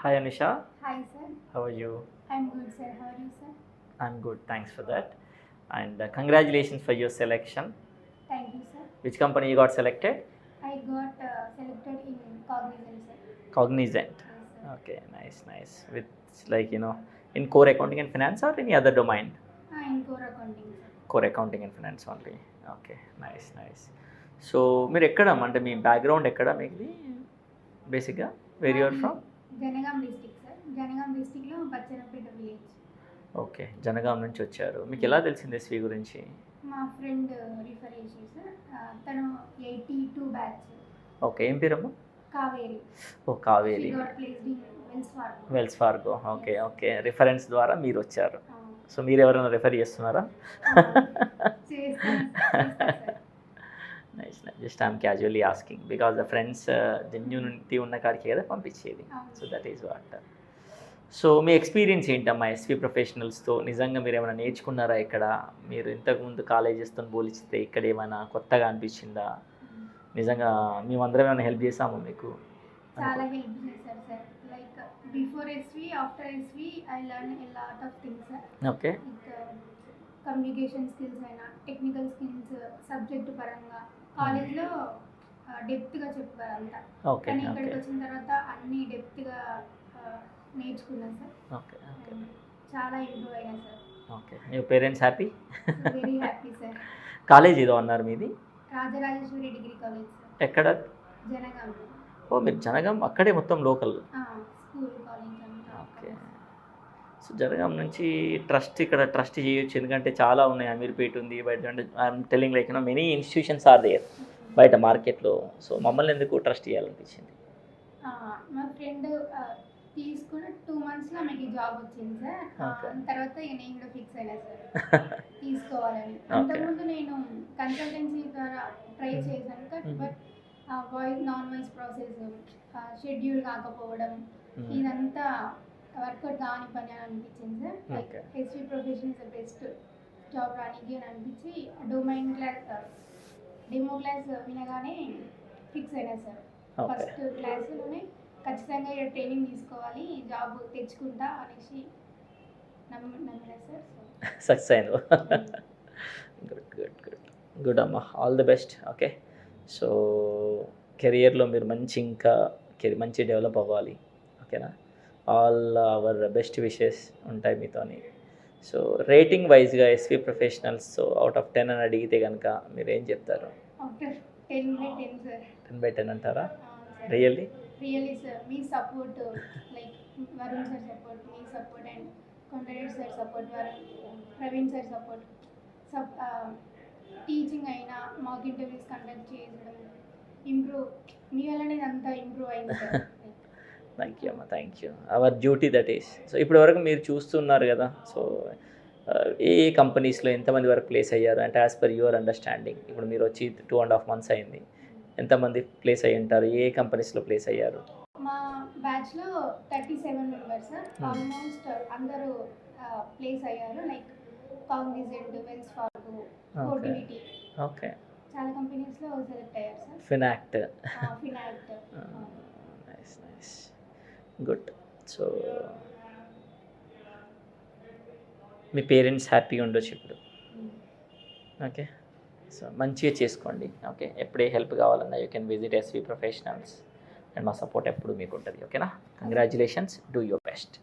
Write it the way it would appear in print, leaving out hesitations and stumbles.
Hi Anisha, Hi sir, how are you? I'm good sir. How are you sir? I'm good, thanks for that. And congratulations for your selection. Thank you sir. Which company you got selected? I got selected in Cognizant sir. Cognizant. Yes sir. Okay, nice. With in core accounting and finance or any other domain? In core accounting sir. Core accounting and finance only. Okay, nice. So మీరు ఎక్కడ అంటే మీ background ఎక్కడ మీది బేసిక్గా where you are from? Jangaon district sir. Jangaon డిస్టిక్లో Bachannapet village. Okay, Jangaon నుంచి వచ్చారు. మీకు ఎలా తెలిసింది ఎస్వి గురించి? మా ఫ్రెండ్ రిఫర్ చేసి సార్. తను 82 బ్యాచ్. ఓకే, ఏం పేరమ్మా? కావేరి. ఓ Kaveri. She got placed in Wells Fargo. Wells Fargo. Okay, reference ద్వారా మీరు వచ్చారు. సో మీరు ఎవరైనా రిఫర్ చేస్తున్నారా? చేస్తాను sir. Nice. Just I'm casually asking because the friends genuinity ఉన్న కాడికి కదా పంపించేది. So that is what. So మీ ఎక్స్పీరియన్స్ ఏంటమ్మా ఎస్వి ప్రొఫెషనల్స్తో? నిజంగా మీరు ఏమైనా నేర్చుకున్నారా ఇక్కడ? మీరు ఇంతకుముందు కాలేజెస్తో పోలిస్తే ఇక్కడ ఏమైనా కొత్తగా అనిపించిందా? నిజంగా మేమందరం ఏమైనా హెల్ప్ చేసాము మీకు? చాలా హెల్ప్ చేశారు sir. Like before SV, after SV I learn a lot of things sir. Okay. Communication skills అయినా, టెక్నికల్ స్కిల్స్, సబ్జెక్ట్ పరంగా కాలేజ్లో డెప్త్గా చెప్పారు అంతా. ఓకే. కానీ ఇక్కడికి వచ్చిన తర్వాత అన్ని డెప్త్గా నేర్చుకున్నాను సార్. ఓకే. చాలా ఇంప్రూవ్ అయ్యాను సార్. ఓకే, మీ parents happy? Very happy sir. College ఏదో అన్నారు మీది? Rajarajeshwari degree college sir. ఎక్కడ? జనగాం. ఓ మీరు జనగాం అక్కడే మొత్తం లోకల్? స్కూల్ కాలేజ్ అంతా. ఓకే. సో జనగాం నుంచి ఇక్కడ ట్రస్ట్ చేయొచ్చు, ఎందుకంటే చాలా ఉన్నాయి. అమీర్పేట ఉంది, బయట I'm telling like many institutions are there బయట మార్కెట్లో. సో మమ్మల్ని ఎందుకు ట్రస్ట్ చేయాలనిపించింది? మా ఫ్రెండ్ తీసుకున్న 2 monthsలో మీకు జాబ్ వచ్చింది సార్. తర్వాత ఇక నేను కూడా ఫిక్స్ అయినా సార్ తీసుకోవాలని. అంతకుముందు నేను కన్సల్టెన్సీ ద్వారా ట్రై చేశాను, but voice non voice process, schedule కాకపోవడం, ఇదంతా వర్కౌట్ కాని పని అని అనిపించింది సార్. Like SV profession is the best job రానికి అని అనిపించి డెమో క్లాస్ వినగానే ఫిక్స్ అయినా సార్. ఫస్ట్ క్లాస్లోనే ఖచ్చితంగా ఇక్కడ ట్రైనింగ్ తీసుకోవాలి, జాబ్ తెచ్చుకుంటా అనేసి నమ్మినా సార్. సక్సెస్ అయింది. గుడ్ అమ్మా, all the best. Okay, so కెరియర్లో మీరు మంచి డెవలప్ అవ్వాలి. ఓకేనా? ఆల్ అవర్ బెస్ట్ విషెస్ ఉంటాయి మీతోని. సో రేటింగ్ వైజ్గా SV professionals so out of 10 అని అడిగితే కనుక మీరు ఏం చెప్తారు? 10/10 సార్. 10/10 అంటారా? Really sir. Me support, like Varun sir support, me support and Kondareddy sir support, Praveen sir support, teaching అయినా మాక్ ఇంటర్వ్యూస్ కండక్ట్ చేయడం, ఇంప్రూవ్ మీ వల్లనే అంతా ఇంప్రూవ్ అయింది సార్. థ్యాంక్ యూ అమ్మా, thank you. Our duty that is. So ఇప్పటి వరకు మీరు చూస్తున్నారు కదా, సో ఏ కంపెనీస్లో ఎంతమంది వరకు ప్లేస్ అయ్యారు అంటే యాజ్ పర్ యువర్ అండర్స్టాండింగ్? ఇప్పుడు మీరు వచ్చి 2.5 months అయింది, ఎంతమంది ప్లేస్ అయ్యి ఉంటారు? ఏ కంపెనీస్లో ప్లేస్ అయ్యారు? మా బ్యాచ్లో 37 మెంబర్స్ సార్. ఆల్మోస్ట్ అందరూ ప్లేస్ అయ్యారు. Like Cognizant, Wells Fargo, Cotiviti, okay, చాలా కంపెనీస్లో సెలెక్ట్ అయ్యారు సార్. ఫినాక్ట్. Nice, good. సో మీ పేరెంట్స్ హ్యాపీగా ఉండొచ్చు ఇప్పుడు. ఓకే, సో మంచిగా చేసుకోండి. ఓకే, ఎప్పుడే హెల్ప్ కావాలన్నా you can visit SV professionals and మా సపోర్ట్ ఎప్పుడు మీకు ఉంటుంది. ఓకేనా? Congratulations, do your best.